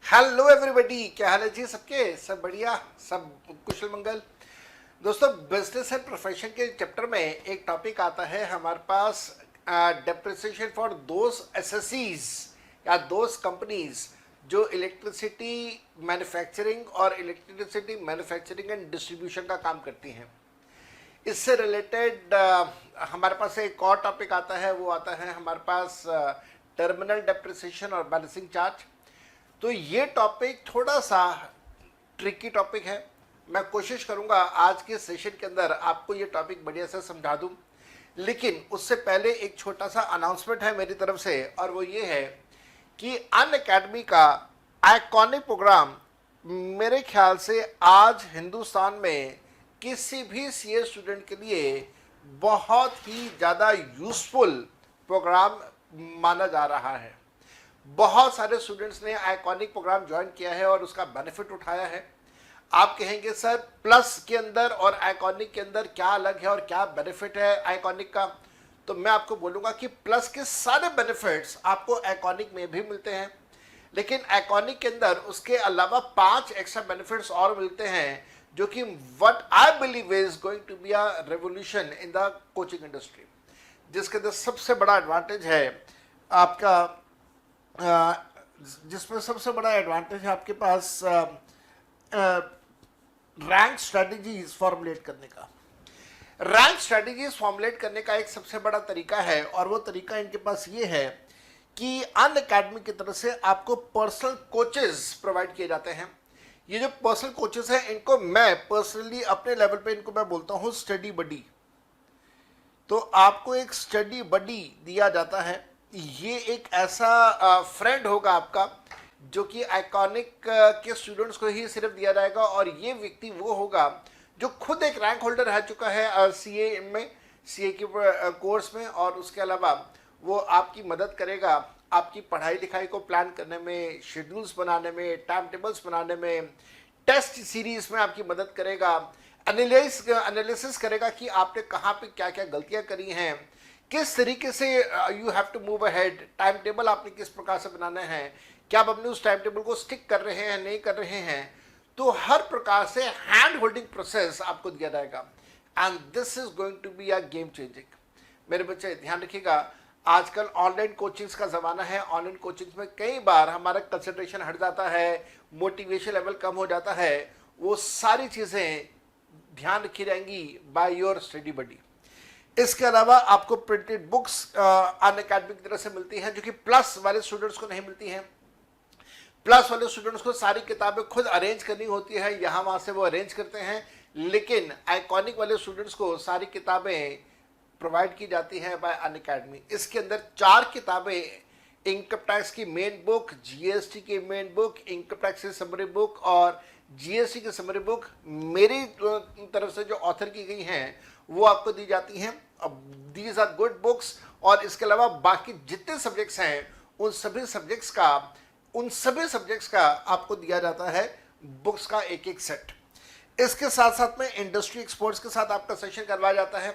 Hello everybody, क्या हाल है जी सबके? सब बढ़िया, सब कुशल मंगल। दोस्तों, बिजनेस एंड प्रोफेशन के चैप्टर में एक टॉपिक आता है हमारे पास, डेप्रिसिएशन फॉर दोज एसएससीज या दोज कंपनीज जो इलेक्ट्रिसिटी मैन्युफैक्चरिंग और इलेक्ट्रिसिटी मैन्युफैक्चरिंग एंड डिस्ट्रीब्यूशन का काम करती हैं। इससे रिलेटेड हमारे पास एक और टॉपिक आता है, वो आता है हमारे पास टर्मिनल डेप्रिसिएशन और बैलेंसिंग चार्ज। तो ये टॉपिक थोड़ा सा ट्रिकी टॉपिक है। मैं कोशिश करूंगा आज के सेशन के अंदर आपको ये टॉपिक बढ़िया से समझा दूं, लेकिन उससे पहले एक छोटा सा अनाउंसमेंट है मेरी तरफ से, और वो ये है कि अनअकैडमी का आइकॉनिक प्रोग्राम मेरे ख्याल से आज हिंदुस्तान में किसी भी सीए स्टूडेंट के लिए बहुत ही ज़्यादा यूजफुल प्रोग्राम माना जा रहा है। बहुत सारे स्टूडेंट्स ने आइकॉनिक प्रोग्राम ज्वाइन किया है और उसका बेनिफिट उठाया है। आप कहेंगे सर, प्लस के अंदर और आइकॉनिक के अंदर क्या अलग है और क्या बेनिफिट है आइकॉनिक का? तो मैं आपको बोलूँगा कि प्लस के सारे बेनिफिट्स आपको आइकॉनिक में भी मिलते हैं, लेकिन आइकॉनिक के अंदर उसके अलावा 5 एक्स्ट्रा बेनिफिट्स और मिलते हैं, जो कि what I believe is going to be a revolution in the coaching industry. जिसके अंदर सबसे बड़ा एडवांटेज है आपका, जिसमें सबसे बड़ा एडवांटेज है आपके पास रैंक स्ट्रेटजीज फॉर्मुलेट करने का। रैंक स्ट्रेटजीज फॉर्मुलेट करने का एक सबसे बड़ा तरीका है, और वो तरीका इनके पास ये है कि अनअकैडमी की तरफ से आपको पर्सनल कोचेस प्रोवाइड किए जाते हैं। ये जो पर्सनल कोचेस हैं, इनको मैं पर्सनली अपने लेवल पे इनको मैं बोलता हूँ स्टडी बडी। तो आपको एक स्टडी बडी दिया जाता है। ये एक ऐसा फ्रेंड होगा आपका जो कि आइकॉनिक के स्टूडेंट्स को ही सिर्फ दिया जाएगा, और ये व्यक्ति वो होगा जो खुद एक रैंक होल्डर रह चुका है सीए में, सीए के कोर्स में, और उसके अलावा वो आपकी मदद करेगा आपकी पढ़ाई लिखाई को प्लान करने में, शेड्यूल्स बनाने में, टाइम टेबल्स बनाने में, टेस्ट सीरीज में आपकी मदद करेगा, एनालिसिस करेगा कि आपने कहाँ पे क्या क्या गलतियाँ करी हैं, किस तरीके से you have to move ahead, time table आपने किस प्रकार से बनाना है, क्या आप अपने उस टाइम टेबल को स्टिक कर रहे हैं नहीं कर रहे हैं। तो हर प्रकार से हैंड होल्डिंग प्रोसेस आपको दिया जाएगा, and this is going to be a game changing. मेरे बच्चे ध्यान रखिएगा, आजकल ऑनलाइन कोचिंग्स का ज़माना है। ऑनलाइन कोचिंग्स में कई बार हमारा कंसंट्रेशन हट जाता है, मोटिवेशन लेवल कम हो जाता है। वो सारी चीज़ें ध्यान रखी जाएंगी बाय योर स्टडी बडी। इसके अलावा आपको प्रिंटेड बुक्स अनअकैडमी की तरफ से मिलती हैं, जो कि प्लस वाले स्टूडेंट्स को नहीं मिलती हैं। प्लस वाले स्टूडेंट्स को सारी किताबें खुद अरेंज करनी होती है, यहाँ वहाँ से वो अरेंज करते हैं, लेकिन आइकॉनिक वाले स्टूडेंट्स को सारी किताबें प्रोवाइड की जाती हैं बाय अनअकैडमी। इसके अंदर 4 किताबें, इनकम टैक्स की मेन बुक, जीएसटी की मेन बुक, इनकम टैक्स की समरी बुक और जीएसटी की समरी बुक मेरी तरफ से जो ऑथर की गई हैं वो आपको दी जाती हैं। अब दीज आर गुड बुक्स, और इसके अलावा बाकी जितने सब्जेक्ट्स हैं उन सभी सब्जेक्ट्स का आपको दिया जाता है बुक्स का एक एक सेट। इसके साथ साथ में इंडस्ट्री एक्सपर्ट्स के साथ आपका सेशन करवाया जाता है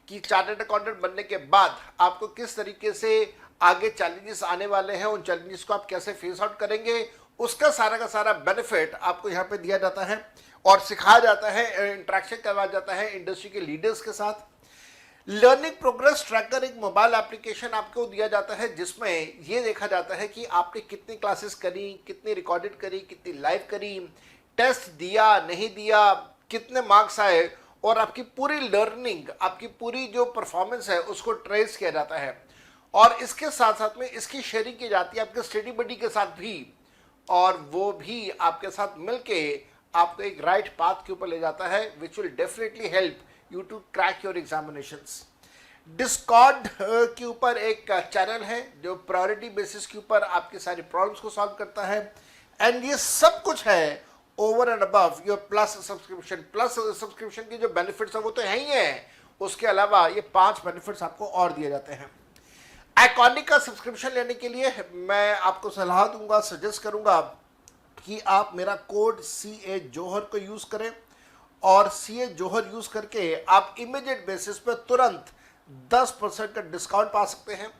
कि चार्टर्ड अकाउंटेंट बनने के बाद आपको किस तरीके से आगे चैलेंजेस आने वाले हैं, उन चैलेंजेस को आप कैसे फेस आउट करेंगे, उसका सारा का सारा बेनिफिट आपको यहाँ पे दिया जाता है और सिखाया जाता है, इंटरेक्शन करवाया जाता है इंडस्ट्री के लीडर्स के साथ। लर्निंग प्रोग्रेस ट्रैकर एक मोबाइल एप्लीकेशन आपको दिया जाता है, जिसमें ये देखा जाता है कि आपने कितनी क्लासेस करी, कितनी रिकॉर्डेड करी, कितनी लाइव करी, टेस्ट दिया नहीं दिया, कितने मार्क्स आए, और आपकी पूरी लर्निंग, आपकी पूरी जो परफॉर्मेंस है उसको ट्रेस किया जाता है। और इसके साथ साथ में इसकी शेयरिंग की जाती है आपके स्टडी बडी के साथ भी, और वो भी आपके साथ मिलके आपको एक राइट पाथ के ऊपर ले जाता है, which will definitely help you to crack your examinations. Discord के ऊपर एक चैनल है जो प्रायोरिटी बेसिस के ऊपर आपकी सारी प्रॉब्लम्स को सॉल्व करता है, एंड ये सब कुछ है over and above your plus subscription. Plus subscription की जो बेनिफिट्स है वो तो है ही है, उसके अलावा ये 5 बेनिफिट्स आपको और दिए जाते हैं। आइकॉनिक का सब्सक्रिप्शन लेने के लिए मैं आपको सलाह दूंगा, सजेस्ट करूंगा कि आप मेरा कोड CA जोहर को यूज करें, और CA जोहर यूज करके आप इमीडिएट बेसिस पे तुरंत 10% का डिस्काउंट पा सकते हैं।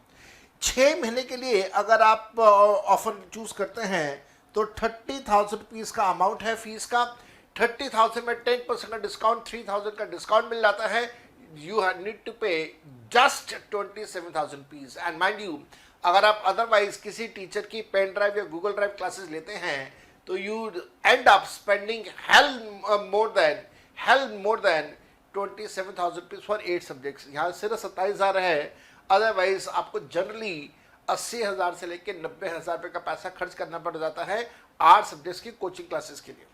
6 महीने के लिए अगर आप ऑफर चूज करते हैं तो 30,000 रुपीज का अमाउंट है फीस का। 30,000 में 10% का डिस्काउंट, 3,000 का डिस्काउंट मिल जाता है। यू नीड टू पे just 27,000 rupees. And mind you, अगर आप अदरवाइज किसी टीचर की पेन ड्राइव या गूगल ड्राइव क्लासेस लेते हैं तो you and up spending hello more than 27,000 rupees for 8 subjects. यहाँ सिर्फ 27,000 है, अदरवाइज आपको जनरली 80,000 से लेकर 90,000 रुपये का पैसा खर्च करना पड़ जाता है 8 सब्जेक्ट्स की कोचिंग क्लासेस के लिए।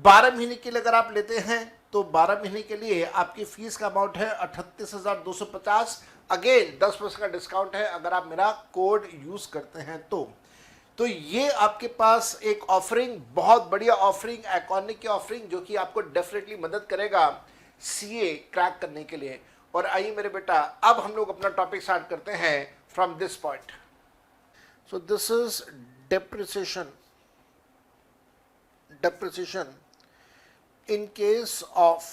12 महीने के लिए अगर आप लेते हैं तो 12 महीने के लिए आपकी फीस का अमाउंट है 38,250। अगेन 10% का डिस्काउंट है अगर आप मेरा कोड यूज करते हैं तो ये आपके पास एक ऑफरिंग, बहुत बढ़िया ऑफरिंग, आइकॉनिक की ऑफरिंग, जो कि आपको डेफिनेटली मदद करेगा सीए क्रैक करने के लिए। और आइए मेरे बेटा, अब हम लोग अपना टॉपिक स्टार्ट करते हैं from this point. So this is depreciation in case of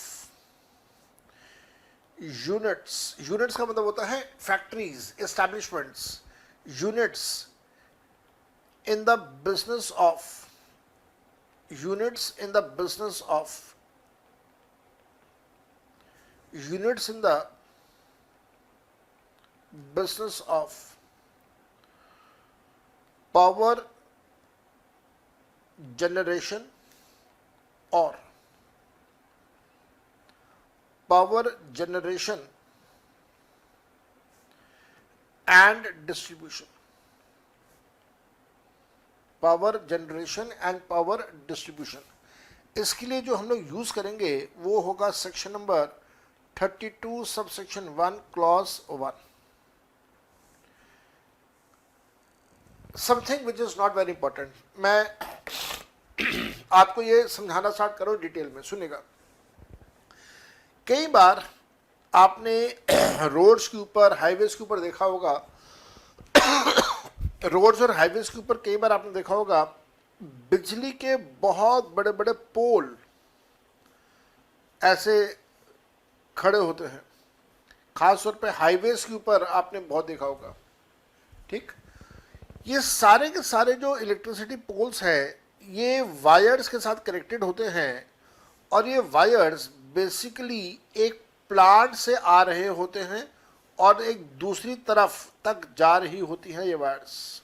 units। Units का मतलब होता है factories, establishments. Units in the business of units in the business of units in the business of power generation or power generation and distribution, power generation and power distribution. इसके लिए जो हम लोग use करेंगे वो होगा section number 32 sub section 1 clause 1। Something which is not very important, मैं आपको ये समझाना स्टार्ट करो डिटेल में, सुनेगा। कई बार आपने रोड्स के ऊपर, हाईवेज के ऊपर देखा होगा, रोड्स और हाईवेज के ऊपर कई बार आपने देखा होगा बिजली के बहुत बड़े बड़े पोल ऐसे खड़े होते हैं। खास तौर पे हाईवेज के ऊपर आपने बहुत देखा होगा। ठीक, ये सारे के सारे जो इलेक्ट्रिसिटी पोल्स हैं ये वायर्स के साथ कनेक्टेड होते हैं और ये वायर्स बेसिकली एक प्लांट से आ रहे होते हैं और एक दूसरी तरफ तक जा रही होती है ये वायर्स।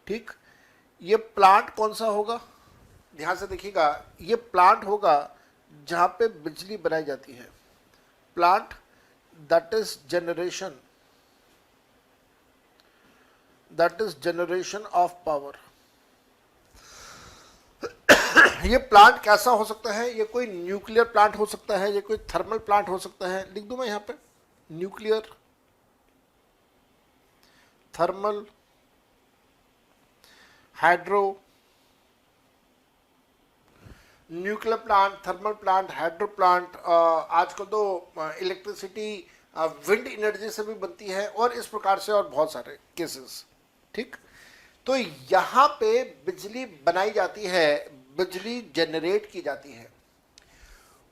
ठीक, ये प्लांट कौन सा होगा, ध्यान से देखिएगा, ये प्लांट होगा जहां पे बिजली बनाई जाती है। Plant that is generation of power. ये प्लांट कैसा हो सकता है, ये कोई न्यूक्लियर प्लांट हो सकता है, ये कोई थर्मल प्लांट हो सकता है। लिख दूं मैं यहां पे, nuclear, thermal, hydro, nuclear plant, thermal plant, hydro plant. आजकल तो इलेक्ट्रिसिटी विंड एनर्जी से भी बनती है और इस प्रकार से और बहुत सारे केसेस। ठीक, तो यहां पे बिजली बनाई जाती है, बिजली जनरेट की जाती है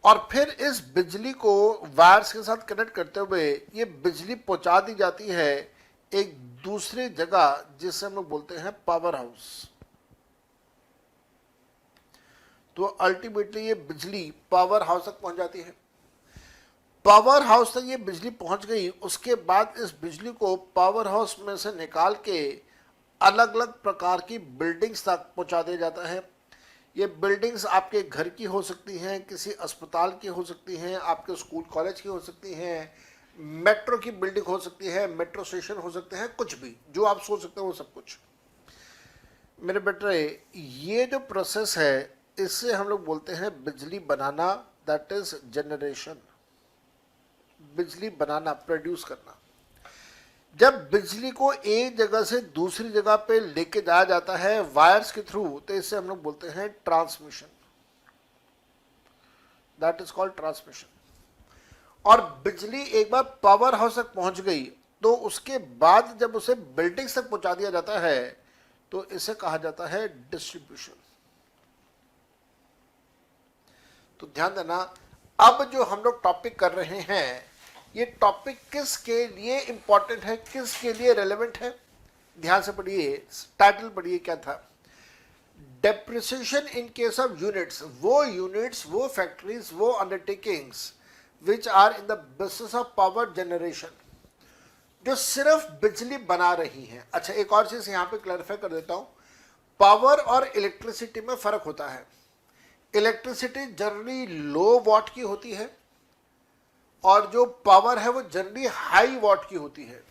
और फिर इस बिजली को वायर्स के साथ कनेक्ट करते हुए ये बिजली पहुंचा दी जाती है एक दूसरी जगह जिसे हम लोग बोलते हैं पावर हाउस। तो अल्टीमेटली ये बिजली पावर हाउस तक पहुंच जाती है। पावर हाउस तक ये बिजली पहुंच गई, उसके बाद इस बिजली को पावर हाउस में से निकाल के अलग अलग प्रकार की बिल्डिंग्स तक पहुंचा दिया जाता है। ये बिल्डिंग्स आपके घर की हो सकती हैं, किसी अस्पताल की हो सकती हैं, आपके स्कूल कॉलेज की हो सकती हैं, मेट्रो की बिल्डिंग हो सकती है, मेट्रो स्टेशन हो सकते हैं, कुछ भी जो आप सोच सकते हैं वो सब कुछ। मेरे बेटे, ये जो प्रोसेस है इससे हम लोग बोलते हैं बिजली बनाना, दैट इज जनरेशन। बिजली बनाना, प्रोड्यूस करना। जब बिजली को एक जगह से दूसरी जगह पे लेके जाया जाता है वायर्स के थ्रू, तो इसे हम लोग बोलते हैं transmission, that is called transmission. और बिजली एक बार पावर हाउस तक पहुंच गई तो उसके बाद जब उसे बिल्डिंग्स तक पहुंचा दिया जाता है तो इसे कहा जाता है डिस्ट्रीब्यूशन। तो ध्यान देना, अब जो हम लोग टॉपिक कर रहे हैं ये टॉपिक किसके लिए इंपॉर्टेंट है, किसके लिए रेलेवेंट है, ध्यान से पढ़िए, टाइटल पढ़िए क्या था। Depreciation in case of units, वो फैक्ट्रीज, वो undertakings which are in the business of power generation, जो सिर्फ बिजली बना रही हैं। अच्छा, एक और चीज यहां पे क्लैरिफाई कर देता हूं, पावर और इलेक्ट्रिसिटी में फर्क होता है। इलेक्ट्रिसिटी जनरली लो वॉट की होती है और जो पावर है वो जनरली हाई वॉट की होती है।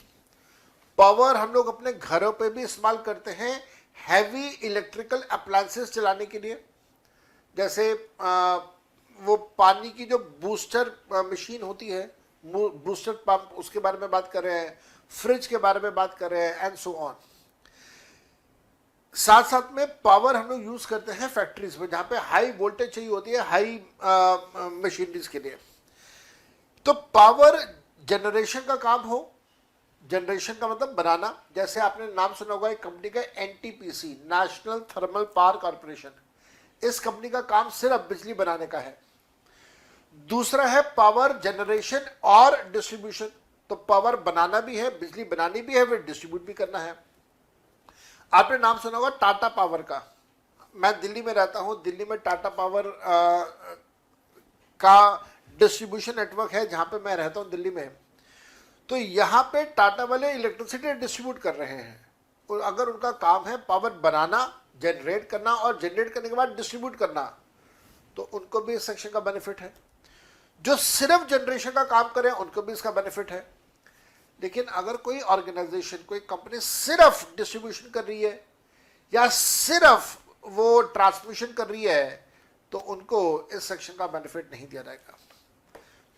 पावर हम लोग अपने घरों पे भी इस्तेमाल करते हैं हैवी इलेक्ट्रिकल अप्लायंसेस चलाने के लिए, जैसे वो पानी की जो बूस्टर मशीन होती है, बूस्टर पंप, उसके बारे में बात कर रहे हैं, फ्रिज के बारे में बात कर रहे हैं, एंड सो ऑन। साथ साथ में पावर हम लोग यूज करते हैं फैक्ट्रीज में, जहां पे हाई वोल्टेज चाहिए होती है हाई मशीनरीज के लिए। तो पावर जनरेशन का काम हो, जनरेशन का मतलब बनाना, जैसे आपने नाम सुना होगा एक कंपनी का NTPC, national thermal power corporation, इस कंपनी का काम सिर्फ बिजली बनाने का है। दूसरा है पावर जनरेशन और डिस्ट्रीब्यूशन, तो पावर बनाना भी है, बिजली बनानी भी है, फिर डिस्ट्रीब्यूट भी करना है। आपने नाम सुना होगा टाटा पावर का, मैं दिल्ली में रहता हूं, दिल्ली में टाटा पावर का डिस्ट्रीब्यूशन नेटवर्क है जहां पे मैं रहता हूं दिल्ली में। तो यहां पे टाटा वाले इलेक्ट्रिसिटी डिस्ट्रीब्यूट कर रहे हैं, और अगर उनका काम है पावर बनाना, जनरेट करना और जनरेट करने के बाद डिस्ट्रीब्यूट करना, तो उनको भी इस सेक्शन का बेनिफिट है। जो सिर्फ जनरेशन का काम करें उनको भी इसका बेनिफिट है। लेकिन अगर कोई ऑर्गेनाइजेशन, कोई कंपनी सिर्फ डिस्ट्रीब्यूशन कर रही है या सिर्फ वो ट्रांसमिशन कर रही है, तो उनको इस सेक्शन का बेनिफिट नहीं दिया जाएगा।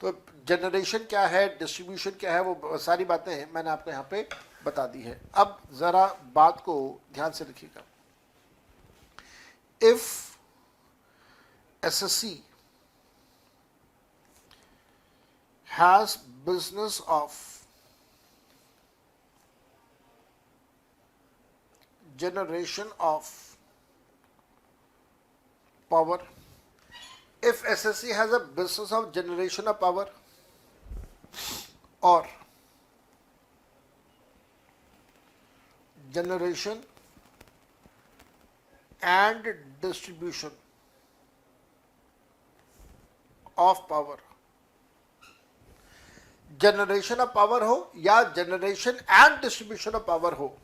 तो जनरेशन क्या है, डिस्ट्रीब्यूशन क्या है, वो सारी बातें मैंने आपको यहाँ पे बता दी है। अब जरा बात को ध्यान से लिखिएगा। If SSC has business of generation of power, if SSC has a business of generation of power or generation and distribution of power, generation of power हो या generation and distribution of power हो,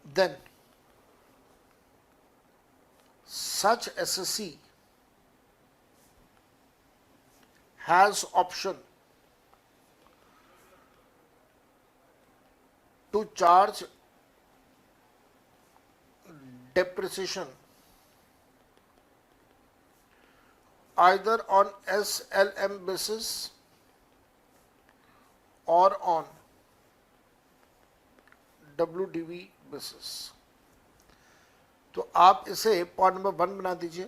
then such SSC has option to charge depreciation either on SLM basis or on WDV basis. तो आप इसे point number 1 बना दीजिए,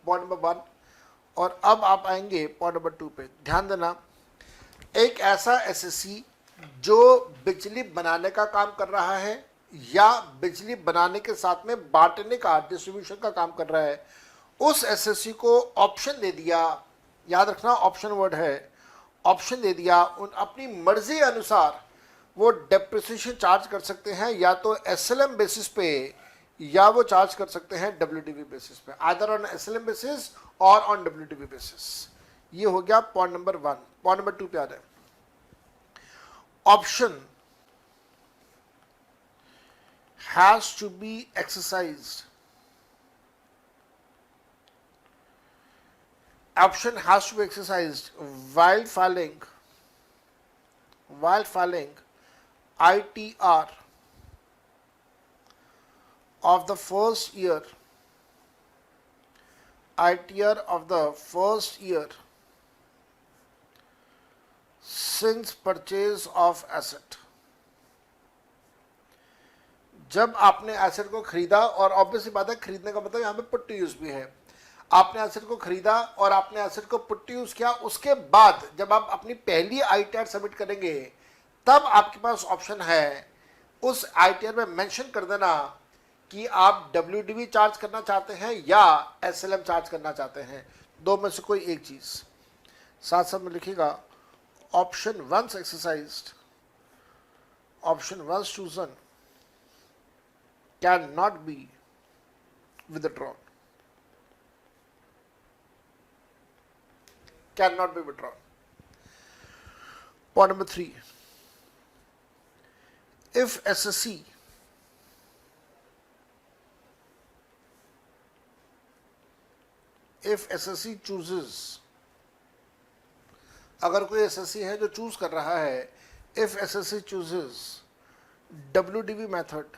point number 1, और अब आप आएंगे पॉइंट नंबर 2 पे। ध्यान देना, एक ऐसा एसएससी जो बिजली बनाने का काम कर रहा है या बिजली बनाने के साथ में बांटने का, डिस्ट्रीब्यूशन का काम कर रहा है, उस एसएससी को ऑप्शन दे दिया, याद रखना ऑप्शन वर्ड है, ऑप्शन दे दिया, उन अपनी मर्जी अनुसार वो डेप्रिसिएशन चार्ज कर सकते हैं, या तो एसएलएम बेसिस पे या वो चार्ज कर सकते हैं डब्ल्यूडीवी बेसिस पे, आइदर ऑन एसएलएम बेसिस और ऑन डब्ल्यूडीवी बेसिस। ये हो गया पॉइंट नंबर 1। पॉइंट नंबर 2 पे आ रहे हैं। Option has to be exercised, option has to be exercised while filing ITR of the first year, ITR of the first year since purchase of asset। जब आपने asset को खरीदा, और obviously बात है खरीदने का मतलब यहाँ पे पुट टू यूज भी है, आपने एसेट को खरीदा और आपने एसेट को पुट टू यूज किया, उसके बाद जब आप अपनी पहली आईटीआर सबमिट करेंगे तब आपके पास ऑप्शन है उस आईटीआर में मेंशन कर देना कि आप डब्ल्यूडीवी चार्ज करना चाहते हैं या एसएलएम चार्ज करना चाहते हैं, दो में से कोई एक चीज। साथ साथ में लिखिएगा option once exercised, option once chosen cannot be withdrawn. Cannot be withdrawn. Point number 3. If SSC chooses, अगर कोई SSC है जो चूज कर रहा है, if SSC chooses WDV method,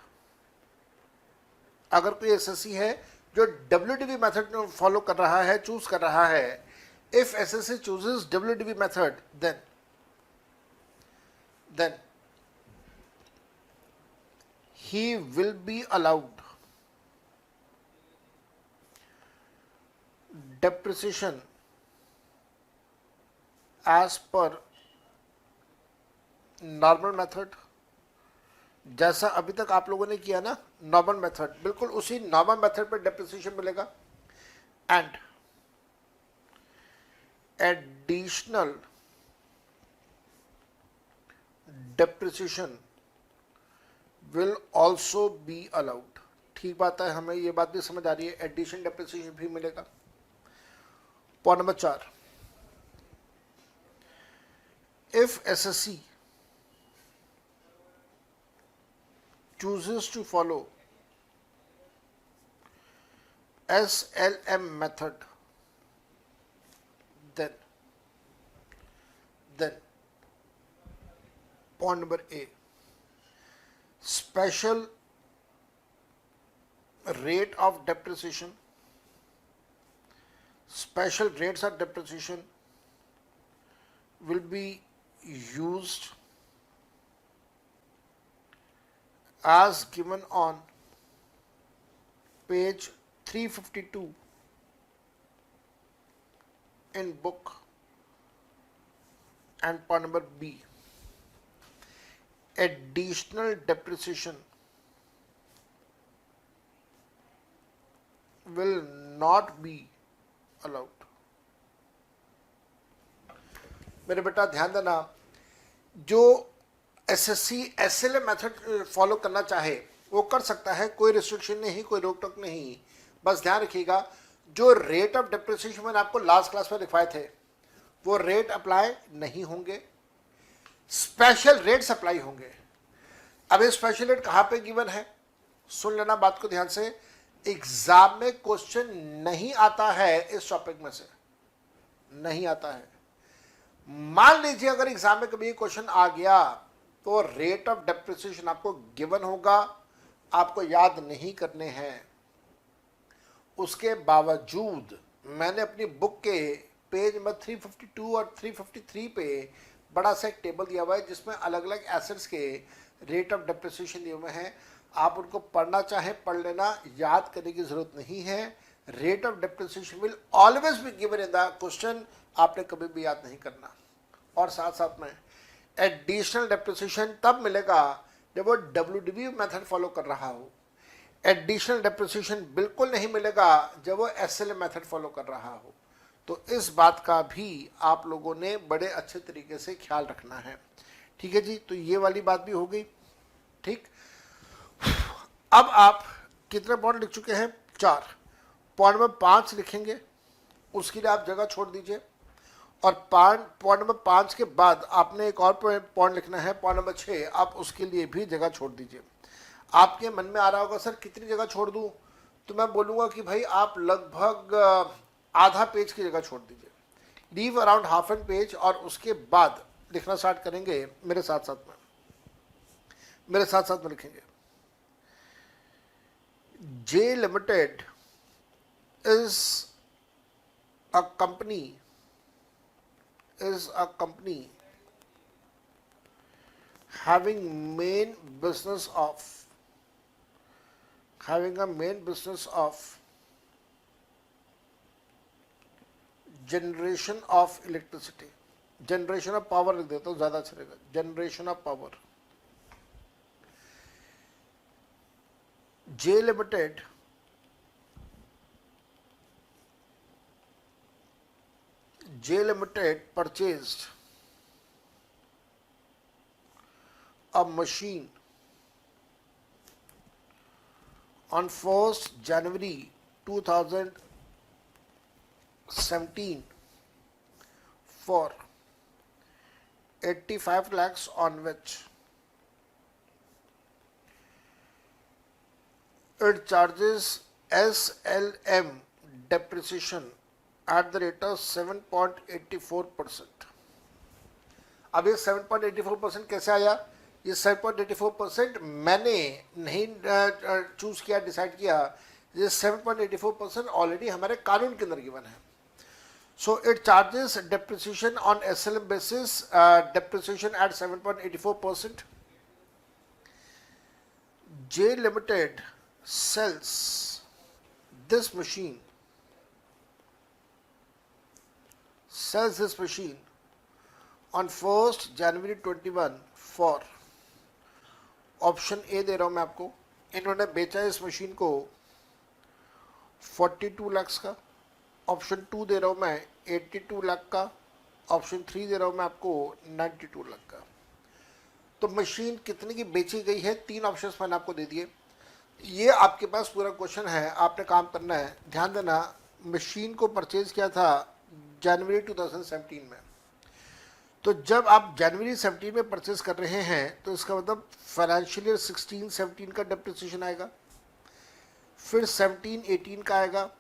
अगर कोई SSC है जो WDV मेथड फॉलो कर रहा है, चूज कर रहा है, if SSC chooses WDV method, then he will be allowed depreciation as per normal method, जैसा अभी तक आप लोगों ने किया ना नॉर्मल मेथड, बिल्कुल उसी नॉर्मल मेथड पर डेप्रिसिएशन मिलेगा, and additional depreciation will also be allowed. ठीक बात है, हमें ये बात भी समझ आ रही है, एडिशन डेप्रिसिएशन भी मिलेगा। Point number 4, if SSC chooses to follow SLM method, then point number A, special rate of depreciation, special rates of depreciation will be used as given on page 352 in book. And point number B, additional depreciation will not be allowed. मेरे बेटा ध्यान देना, जो SSC SLM method follow करना चाहे वो कर सकता है, कोई रिस्ट्रिक्शन नहीं, कोई रोक टोक नहीं। बस ध्यान रखिएगा, जो रेट ऑफ डेप्रिसिएशन मैंने आपको लास्ट क्लास में दिखाए थे वो रेट अप्लाई नहीं होंगे, स्पेशल रेट्स अप्लाई होंगे। अब ये स्पेशल रेट कहाँ पे गिवन है, सुन लेना बात को ध्यान से, एग्जाम में क्वेश्चन नहीं आता है इस टॉपिक में से, नहीं आता है। मान लीजिए अगर एग्जाम में कभी क्वेश्चन आ गया तो रेट ऑफ डेप्रिसिएशन आपको गिवन होगा, आपको याद नहीं करने हैं। उसके बावजूद मैंने अपनी बुक के पेज नंबर 352 और 353 पे बड़ा सा एक टेबल दिया हुआ है जिसमें अलग अलग एसेट्स के रेट ऑफ डेप्रिसिएशन दिए हुए हैं। आप उनको पढ़ना चाहे पढ़ लेना, याद करने की जरूरत नहीं है। Rate of depreciation will always be given in the question, आपने कभी भी याद नहीं करना। और साथ साथ में एडिशनल डेप्रिसिएशन तब मिलेगा जब वो WDV मेथड फॉलो कर रहा हो, एडिशनल डेप्रिसिएशन बिल्कुल नहीं मिलेगा जब वो SLM मेथड फॉलो कर रहा हो। तो इस बात का भी आप लोगों ने बड़े अच्छे तरीके से ख्याल रखना है। ठीक है जी, तो ये वाली बात भी हो गई। ठीक, अब आप कितने पॉइंट लिख चुके हैं? 4। पॉइंट नंबर 5 लिखेंगे, उसके लिए आप जगह छोड़ दीजिए। और पॉइंट नंबर 5 के बाद आपने एक और पॉइंट लिखना है, पॉइंट नंबर 6, आप उसके लिए भी जगह छोड़ दीजिए। आपके मन में आ रहा होगा सर कितनी जगह छोड़ दूं, तो मैं बोलूँगा कि भाई आप लगभग आधा पेज की जगह छोड़ दीजिए, leave around half an page, और उसके बाद लिखना स्टार्ट करेंगे। मेरे साथ साथ में लिखेंगे, J limited is a company having a main business of generation of electricity, generation of power लिख देता हूँ, ज़्यादा अच्छा रहेगा, generation of power। J Limited purchased a machine on 1st January 2017 for 85 lakhs on which it charges SLM depreciation at the rate of 7.84%. अब ये 7.84% कैसे आया? ये 7.84% मैंने नहीं चूज किया, डिसाइड किया, ये 7.84% ऑलरेडी हमारे कानून के अंदर गिवन है. So it charges depreciation on SLM basis, depreciation at 7.84%. J Limited sells this machine on 1st January 21 for, option A दे रहा हूं मैं आपको, इन्होंने बेचा इस मशीन को 42 लाख का, ऑप्शन 2 दे रहा हूं मैं 82 लाख का, ऑप्शन 3 दे रहा हूं मैं आपको 92 लाख का. तो मशीन कितने की बेची गई है, 3 ऑप्शंस मैंने आपको दे दिए. ये आपके पास पूरा क्वेश्चन है, आपने काम करना है. ध्यान देना, मशीन को परचेज किया था जनवरी 2017 में. तो जब आप जनवरी 17 में परचेज कर रहे हैं तो इसका मतलब फाइनेंशियल ईयर 16-17 का डेप्रिसिएशन आएगा, फिर 17-18 का आएगा,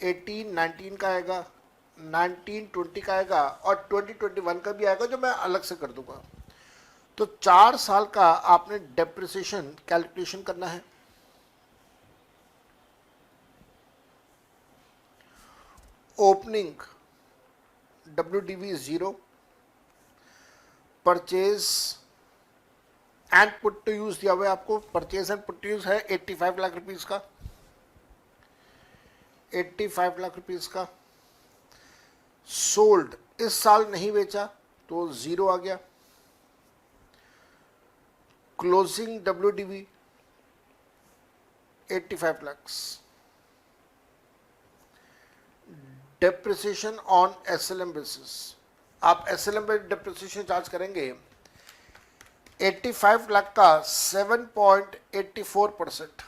18-19 का आएगा, 19-20 का आएगा और 20-21 का भी आएगा, जो मैं अलग से कर दूंगा. तो 4 साल का आपने डेप्रिसिएशन कैलकुलेशन करना है. Opening WDV 0, purchase and put to use दिया हुआ है आपको. Purchase and put to use है 85 लाख रुपीस का, 85 लाख रुपीस का. सोल्ड इस साल नहीं बेचा तो 0 आ गया. Closing WDV 85 lakhs. Depreciation on SLM basis, आप SLM पे डेप्रिसिएशन चार्ज करेंगे 85 लाख का 7.84%,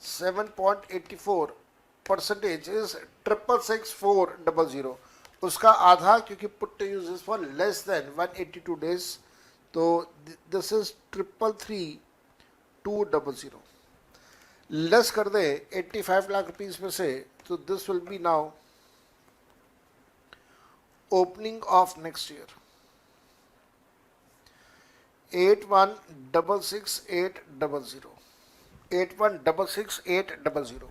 7.84% इज 666,400. उसका आधा, क्योंकि put to use is for less than 182 days, तो दिस इज 333,200. लेस कर दे 85 लाख रुपीस में से, तो this will be now opening of next year 8166,800, 8166,800.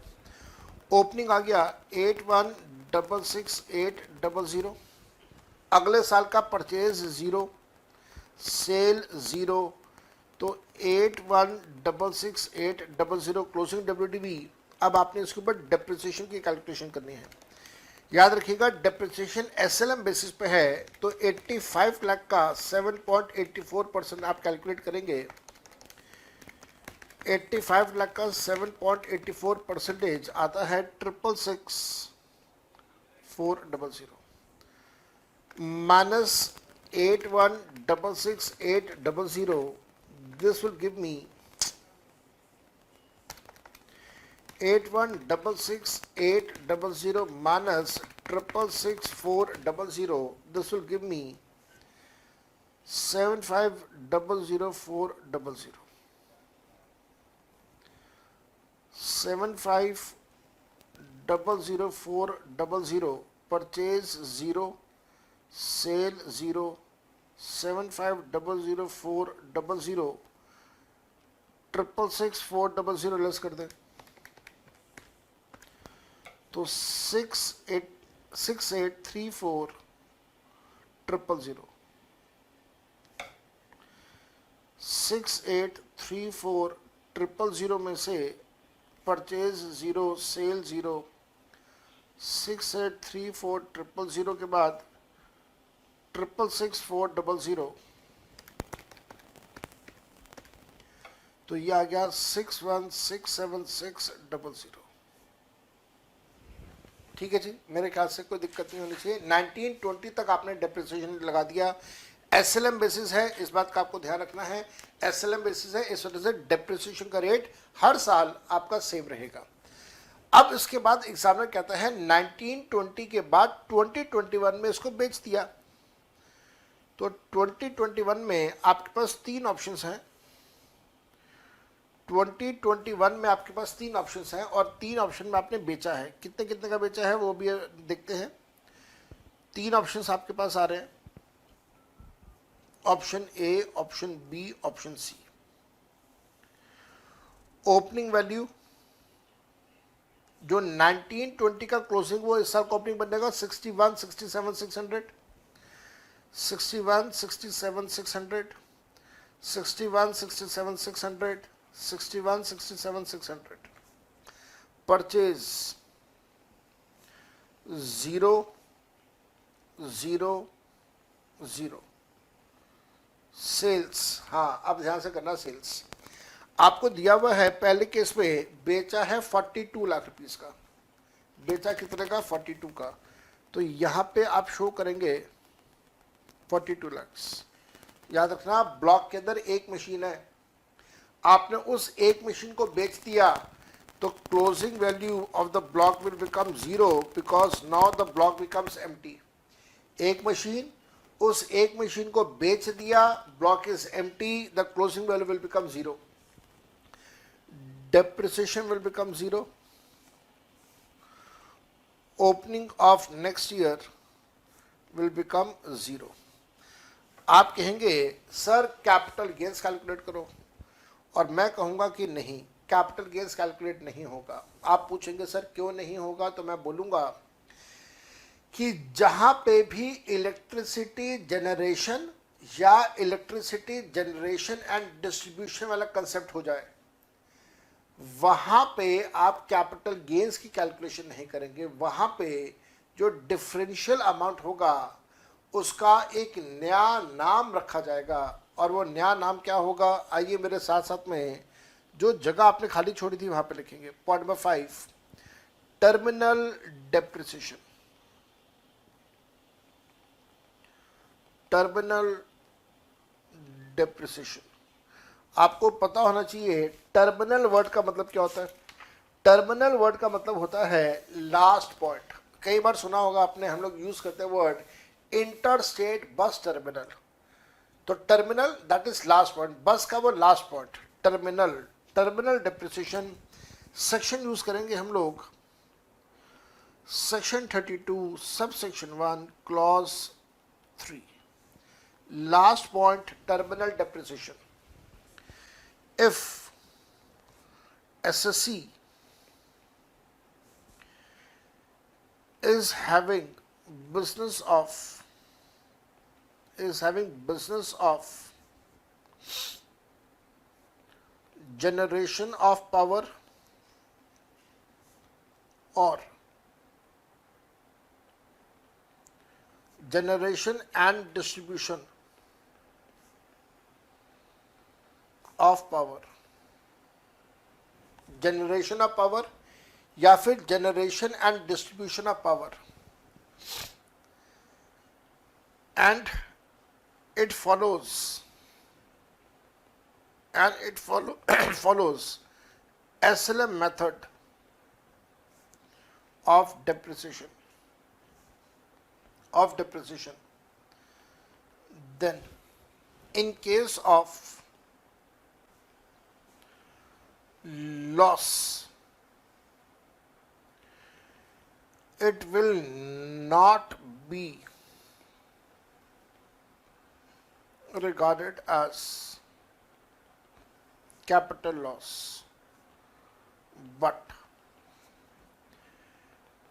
Opening आ गया 8166,800. अगले साल का परचेज 0, सेल 0, तो 8166,800 क्लोजिंग WDV. अब आपने इसके ऊपर डेप्रिसिएशन की कैलकुलेशन करनी है. याद रखिएगा, डेप्रिसिएशन SLM बेसिस पे है, तो 85 लाख का 7.84% आप कैलकुलेट करेंगे. 85 लाख का 7.84% आता है 666,400 minus 8166,800. This will give me 8166,800 minus 666,400. This will give me 75,00400. 75,00400. Purchase 0, sale 0, 75,00400. 666,400 less कर दें तो 6834,000. 6834,000 में से परचेज 0, सेल 0, 6834,000 के बाद 666,400, तो ये आ गया 61,676,000. ठीक है जी, मेरे ख्याल से कोई दिक्कत नहीं होनी चाहिए. 1920 तक आपने डेप्रिसिएशन लगा दिया. एसएलएम बेसिस है, इस बात का आपको ध्यान रखना है, एसएलएम बेसिस है, इस वजह से डेप्रिसिएशन का रेट हर साल आपका सेम रहेगा। अब इसके बाद एग्जामिनर कहता है 1920 के बाद 2021 में इसको बेच दिया, तो 2021 में आपके पास तीन ऑप्शंस हैं। 2021 में आपके पास तीन ऑप्शंस हैं और तीन ऑप्शन में आपने बेचा है। कितने कितने का बेचा है वो भी देखते हैं। तीन ऑप्शंस आपके पास आ रहे हैं, option A, option B, option C. Opening value जो 1920 का क्लोजिंग वो इस साल का ओपनिंग बनेगा 61, 67, 600, 61, 67, 600, 61, 67, 600, 61, 67, 600। परचेज 0, 0, 0। सेल्स, हाँ अब ध्यान से करना, सेल्स आपको दिया हुआ है पहले केस में बेचा है 42 लाख रुपीस का, बेचा कितने का, 42 का, तो यहां पे आप शो करेंगे 42 लाख। याद रखना ब्लॉक के अंदर एक मशीन है, आपने उस एक मशीन को बेच दिया तो closing value of the block will become 0 because now the block becomes empty. एक मशीन, उस एक मशीन को बेच दिया, block is empty, the closing value will become 0, depreciation will become 0, opening of next year will become 0। आप कहेंगे sir capital gains calculate करो, और मैं कहूंगा कि नहीं, कैपिटल गेन्स कैलकुलेट नहीं होगा। आप पूछेंगे सर क्यों नहीं होगा, तो मैं बोलूंगा कि जहां पे भी इलेक्ट्रिसिटी जनरेशन या इलेक्ट्रिसिटी जनरेशन एंड डिस्ट्रीब्यूशन वाला कंसेप्ट हो जाए, वहां पे आप कैपिटल गेन्स की कैलकुलेशन नहीं करेंगे। वहां पे जो डिफरेंशियल अमाउंट होगा उसका एक नया नाम रखा जाएगा, और वो नया नाम क्या होगा, आइए मेरे साथ साथ में जो जगह आपने खाली छोड़ी थी वहां पे लिखेंगे। Point number 5, terminal depreciation. Terminal depreciation आपको पता होना चाहिए टर्मिनल वर्ड का मतलब क्या होता है। टर्मिनल वर्ड का मतलब होता है लास्ट पॉइंट। कई बार सुना होगा आपने, हम लोग यूज करते हैं word inter state bus terminal, तो terminal that is last point, bus का वो last point terminal. Terminal depreciation section use करेंगे हम लोग, section 32 sub section 1 clause 3, last point terminal depreciation. If SSC is having business of generation of power or generation and distribution of power, generation of power या फिर generation and distribution of power, and it follows follows SLM method of depreciation, then in case of loss it will not be regarded as capital loss, but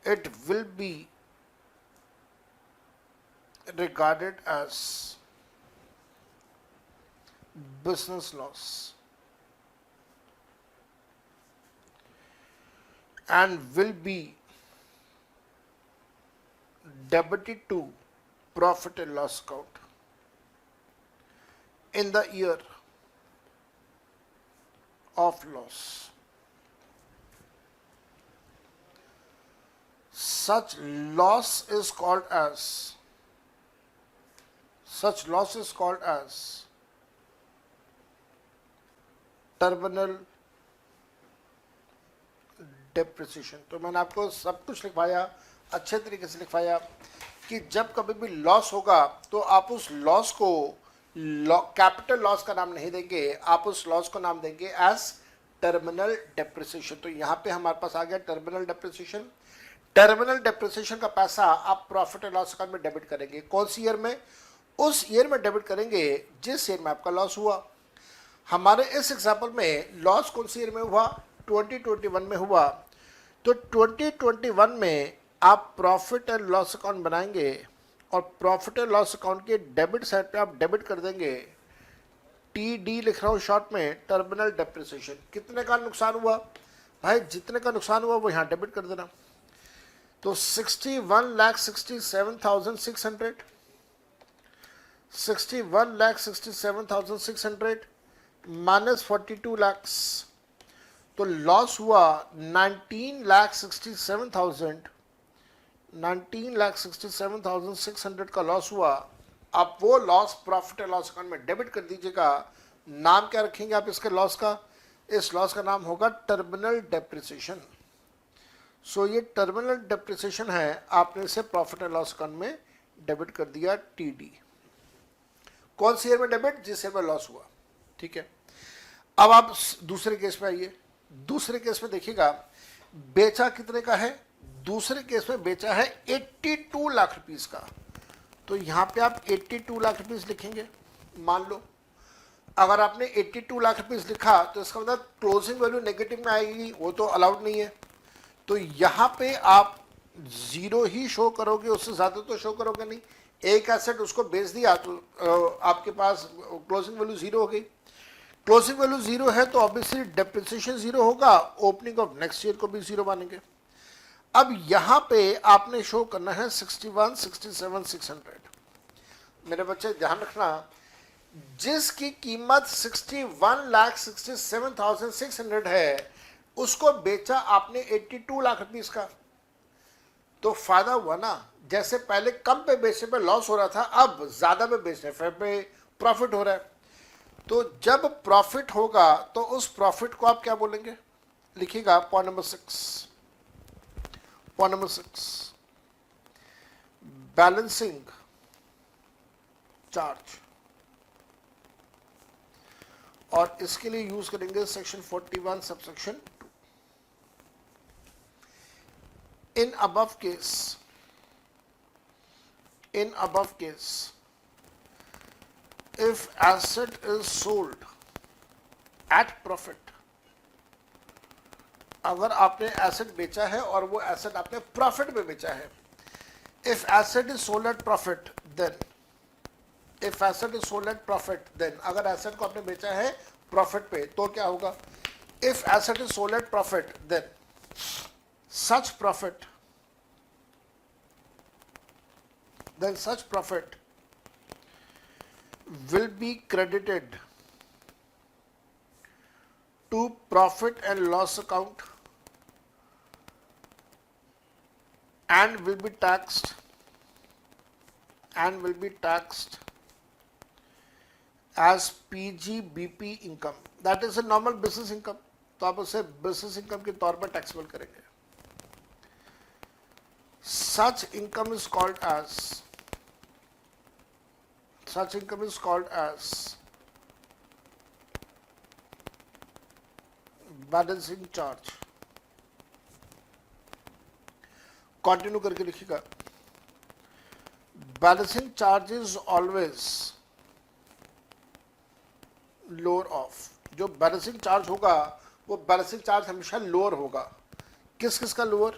it will be regarded as business loss and will be debited to profit and loss account in the year of loss. Such loss is called as such loss is called as terminal depreciation. तो मैंने आपको सब कुछ लिखवाया, अच्छे तरीके से लिखवाया कि जब कभी भी लॉस होगा तो आप उस लॉस को कैपिटल लॉस का नाम नहीं देंगे, आप उस लॉस को नाम देंगे एज टर्मिनल डेप्रिसिएशन। तो यहाँ पे हमारे पास आ गया टर्मिनल डेप्रिसिएशन। टर्मिनल डेप्रिसिएशन का पैसा आप प्रॉफिट एंड लॉस अकाउंट में डेबिट करेंगे। कौन सी ईयर में? उस ईयर में डेबिट करेंगे जिस ईयर में आपका लॉस हुआ। हमारे इस एग्जाम्पल में लॉस कौन सी ईयर में हुआ? 2021 में हुआ। तो 2021 में आप प्रॉफिट एंड लॉस अकाउंट बनाएंगे और प्रॉफिट एंड लॉस अकाउंट के डेबिट साइड पे आप डेबिट कर देंगे, TD लिख रहा हूँ शॉर्ट में, टर्मिनल डेप्रिसिएशन। कितने का नुकसान हुआ भाई? जितने का नुकसान हुआ वो यहाँ डेबिट कर देना। तो 61,67,600 61,67,600 माइनस 42 लाख, तो लॉस हुआ 19,67,600 का लॉस हुआ। आप वो loss profit and loss account में डेबिट कर दीजिएगा। नाम क्या रखेंगे आप इसके लॉस का? इस लॉस का नाम होगा टर्मिनल डेप्रिसिएशन। सो ये टर्मिनल डेप्रिसिएशन है, आपने इसे प्रॉफिट एंड लॉस अकाउंट में डेबिट कर दिया, TD। कौन सी ईयर में डेबिट? जिस ईयर में लॉस हुआ। ठीक है, अब आप दूसरे केस में आइए। दूसरे केस में देखिएगा बेचा कितने का है? दूसरे केस में बेचा है 82 लाख रुपीस का। तो यहां पे आप 82 लाख रुपीस लिखेंगे। मान लो अगर आपने 82 लाख रुपीस लिखा तो इसका मतलब क्लोजिंग वैल्यू नेगेटिव में आएगी, वो तो अलाउड नहीं है। तो यहां पे आप जीरो ही शो करोगे, उससे ज्यादा तो शो करोगे नहीं। एक एसेट उसको बेच दिया तो आपके पास क्लोजिंग वैल्यू जीरो हो गई। क्लोजिंग वैल्यू जीरो है तो ऑब्वियसली डेप्रिसिएशन जीरो होगा, ओपनिंग ऑफ नेक्स्ट ईयर को भी जीरो मानेंगे। अब यहां पे आपने शो करना है 61,67,600। मेरे बच्चे ध्यान रखना, जिसकी कीमत 61,67,600 है उसको बेचा आपने 82 लाख रुपीस का, तो फायदा हुआ ना। जैसे पहले कम पे बेचने पे लॉस हो रहा था, अब ज्यादा पे बेचने पे प्रॉफिट हो रहा है। तो जब प्रॉफिट होगा तो उस प्रॉफिट को आप क्या बोलेंगे? लिखिएगा point number 6। Point number 6, balancing charge, और इसके लिए यूज करेंगे section 41 subsection 2। In above case, if asset is sold at profit, अगर आपने एसेट बेचा है और वो एसेट आपने प्रॉफिट में बेचा है, if asset is sold at profit then, अगर एसेट को आपने बेचा है प्रॉफिट पे तो क्या होगा? if asset is sold at profit then such profit will be credited to profit and loss account and will be taxed as PGBP income, that is a normal business income। तो आप उसे business income के तौर पर taxable करेंगे। such income is called as balancing charge। Continue करके लिखिएगा, balancing charge is always lower of. जो बैलेंसिंग चार्ज होगा वो बैलेंसिंग चार्ज हमेशा लोअर होगा। किस किस का lower?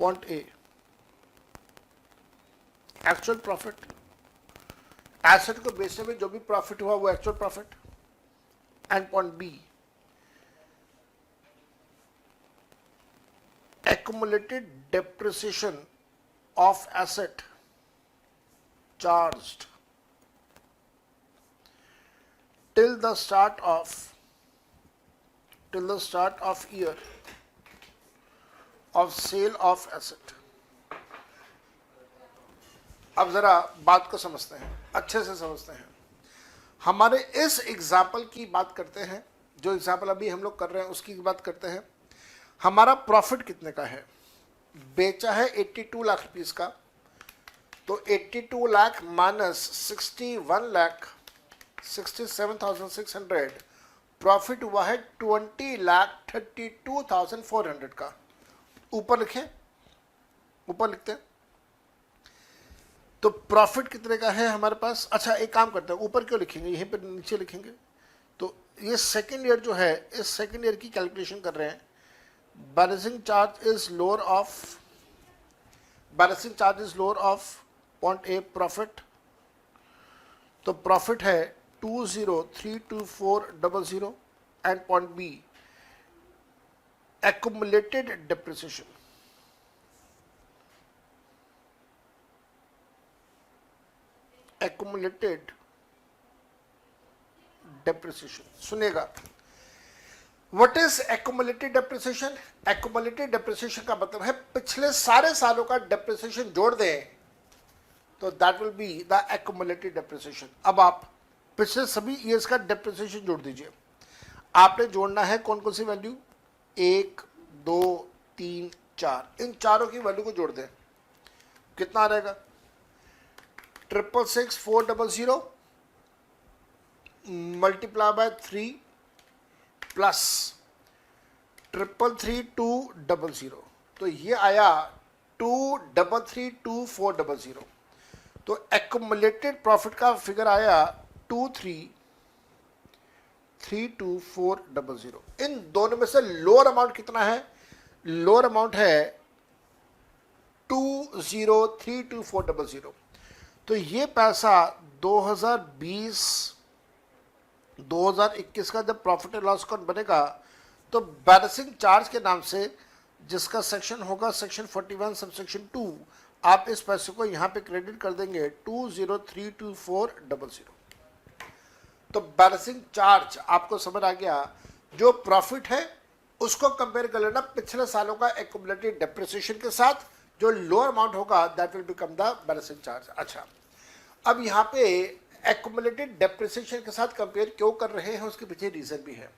Point A, actual profit, asset को बेचने में जो भी प्रॉफिट हुआ वो actual profit. And point B, accumulated depreciation of asset charged till the start of year of sale of asset। अब जरा बात को समझते हैं, अच्छे से समझते हैं। हमारे इस एग्जाम्पल की बात करते हैं, जो एग्जाम्पल अभी हम लोग कर रहे हैं उसकी बात करते हैं। हमारा प्रॉफिट कितने का है? बेचा है 82 लाख रुपीस का, तो 82 लाख माइनस 61 लाख 67,600, प्रॉफिट हुआ है 20,32,400 का। ऊपर लिखें, ऊपर लिखते हैं। तो प्रॉफिट कितने का है हमारे पास? अच्छा एक काम करते हैं, ऊपर क्यों लिखेंगे, यहीं पर नीचे लिखेंगे। तो ये सेकेंड ईयर जो है, इस सेकेंड ईयर की कैलकुलेशन कर रहे हैं। Balancing charge is lower of, balancing charge is lower of point A profit. तो प्रॉफिट है 20,32400 and point B accumulated depreciation। accumulated depreciation सुनिएगा, what is accumulated depreciation? accumulated depreciation का मतलब है पिछले सारे सालों का डेप्रिसिएशन जोड़ दें तो that will be the accumulated depreciation। अब आप पिछले सभी ईयर्स का डेप्रिसिएशन जोड़ दीजिए। आपने जोड़ना है कौन कौन सी वैल्यू? 1, 2, 3, 4, इन चारों की वैल्यू को जोड़ दें, कितना आ रहेगा? 666,400 मल्टीप्लाई बाय 3 प्लस 333,200, तो ये आया 233,2400। तो एक्युमुलेटेड प्रॉफिट का फिगर आया 233,2400। इन दोनों में से लोअर अमाउंट कितना है? लोअर अमाउंट है 203,2400। तो ये पैसा 2020-2021 का जब प्रॉफिट एंड लॉस अकाउंट बनेगा तो बैलेंसिंग चार्ज के नाम से, जिसका सेक्शन होगा सेक्शन 41 सबसेक्शन 2, आप इस पैसे को यहां पे क्रेडिट कर देंगे 203,2400। तो बैलेंसिंग चार्ज आपको समझ आ गया। जो प्रॉफिट है उसको कंपेयर कर लेना पिछले सालों का एक्युमुलेटेड डेप्रिसिएशन के साथ, जो लोअर अमाउंट होगा that will become the balancing charge. अच्छा, अब यहाँ पे एक्युमुलेटेड डेप्रिसिएशन के साथ कंपेयर क्यों कर रहे हैं, उसके पीछे रीजन भी है।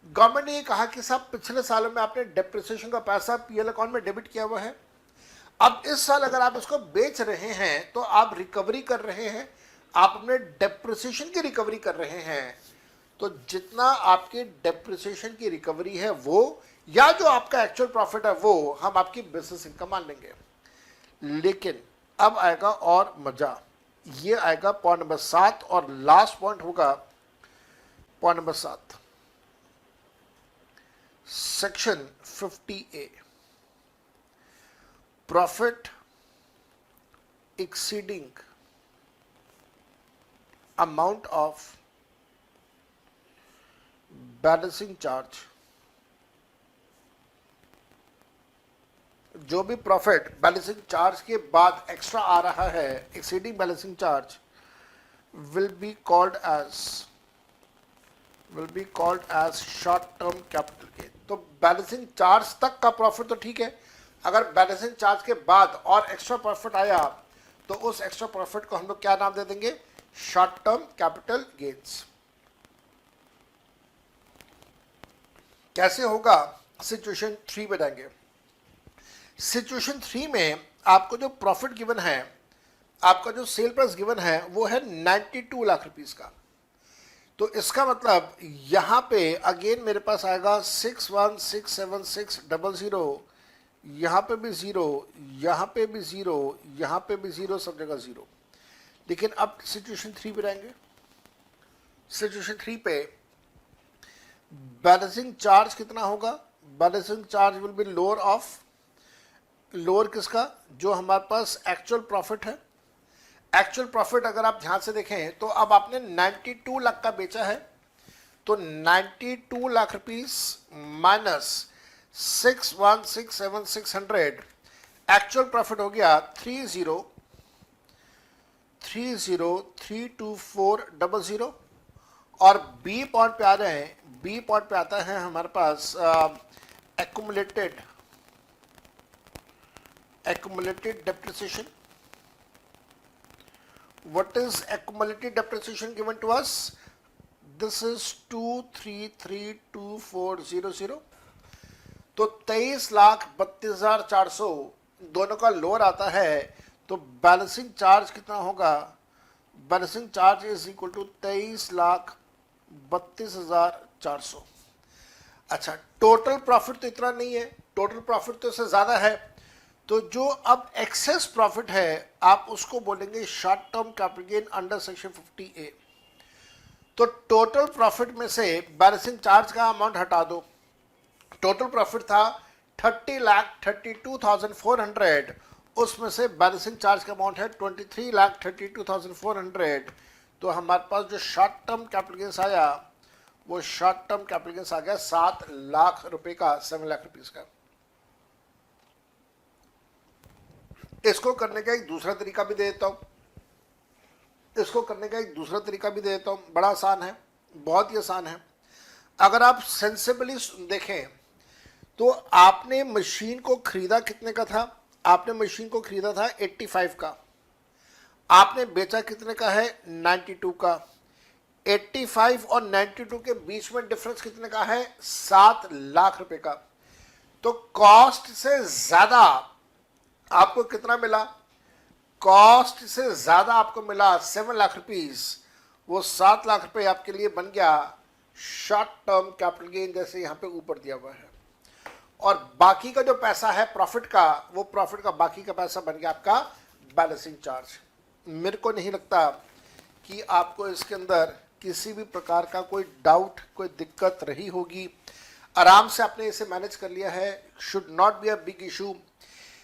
गवर्नमेंट ने ये कहा कि साहब पिछले सालों में आपने डेप्रिसिएशन का पैसा पीएल अकाउंट में डेबिट किया हुआ है, अब इस साल अगर आप इसको बेच रहे हैं तो आप रिकवरी कर रहे हैं, आप अपने डेप्रिसिएशन की रिकवरी कर रहे हैं। तो जितना आपके डेप्रिसिएशन की रिकवरी है वो, या जो आपका एक्चुअल प्रॉफिट है वो, हम आपकी बिजनेस इनकम मान लेंगे। लेकिन अब आएगा और मजा, ये आएगा पॉइंट नंबर 7 और लास्ट पॉइंट होगा point number 7, section 50A, profit exceeding amount of balancing charge. जो भी प्रॉफिट बैलेंसिंग चार्ज के बाद एक्स्ट्रा आ रहा है, exceeding balancing charge, will be called as short term capital gain. तो बैलेंसिंग चार्ज तक का प्रॉफिट तो ठीक है, अगर बैलेंसिंग चार्ज के बाद और एक्स्ट्रा प्रॉफिट आया तो उस एक्स्ट्रा प्रॉफिट को हम लोग क्या नाम दे देंगे? Short term capital gains. कैसे होगा? सिचुएशन 3 में जाएंगे। सिचुएशन 3 में आपको जो प्रॉफिट गिवन है, आपका जो सेल प्राइस गिवन है वो है 92 लाख रुपीस का। तो इसका मतलब यहां पे अगेन मेरे पास आएगा 6167,600, यहां पे भी 0, यहां पे भी 0, यहां पे भी 0, सब जगह 0। लेकिन अब सिचुएशन 3 पे रहेंगे। सिचुएशन 3 पे बैलेंसिंग चार्ज कितना होगा? Balancing charge will be lower of, lower किसका? जो हमारे पास एक्चुअल प्रॉफिट है। एक्चुअल प्रॉफिट अगर आप ध्यान से देखें तो अब आपने 92 लाख का बेचा है, तो 92 lakh rupees minus 6167,600, actual profit हो गया 30,32400। और बी पॉइंट पे आ रहे हैं, बी पॉइंट पे आता है हमारे पास accumulated depreciation. What is accumulated depreciation given to us? This is 2332400. तो 23,32,400 दोनों का लोअर आता है, तो बैलेंसिंग चार्ज कितना होगा? Balancing charge is equal to 23,32,400। अच्छा, टोटल प्रॉफिट तो इतना नहीं है, टोटल प्रॉफिट तो इससे ज्यादा है, तो जो अब एक्सेस प्रॉफिट है आप उसको बोलेंगे short term capital gain under section 50A। तो टोटल प्रॉफिट में से बैलेंसिंग चार्ज का अमाउंट हटा दो। टोटल प्रॉफिट था 30,32,400, उसमें से बैलेंसिंग चार्ज का अमाउंट है 23,32,400। तो हमारे पास जो शॉर्ट टर्म कैपिटल गेन्स आया वो शॉर्ट टर्म कैपिटल गेन्स आ गया 7 लाख रुपए का, 7 लाख रुपीज का। इसको करने का एक दूसरा तरीका भी दे देता हूं, बड़ा आसान है, बहुत ही आसान है। अगर आप सेंसिबली देखें तो आपने मशीन को खरीदा कितने का था? आपने मशीन को खरीदा था 85 का, आपने बेचा कितने का है? 92 का। 85 और 92 के बीच में डिफरेंस कितने का है? 7 लाख रुपए का। तो कॉस्ट से ज्यादा आपको कितना मिला? कॉस्ट से ज्यादा आपको मिला 7 लाख रुपीज। वो 7 लाख रुपए आपके लिए बन गया शॉर्ट टर्म कैपिटल गेन, जैसे यहां पे ऊपर दिया हुआ है। और बाकी का जो पैसा है प्रॉफिट का, वो प्रॉफिट का बाकी का पैसा बन गया आपका बैलेंसिंग चार्ज। मेरे को नहीं लगता कि आपको इसके अंदर किसी भी प्रकार का कोई डाउट, कोई दिक्कत रही होगी। आराम से आपने इसे मैनेज कर लिया है, should not be a big issue.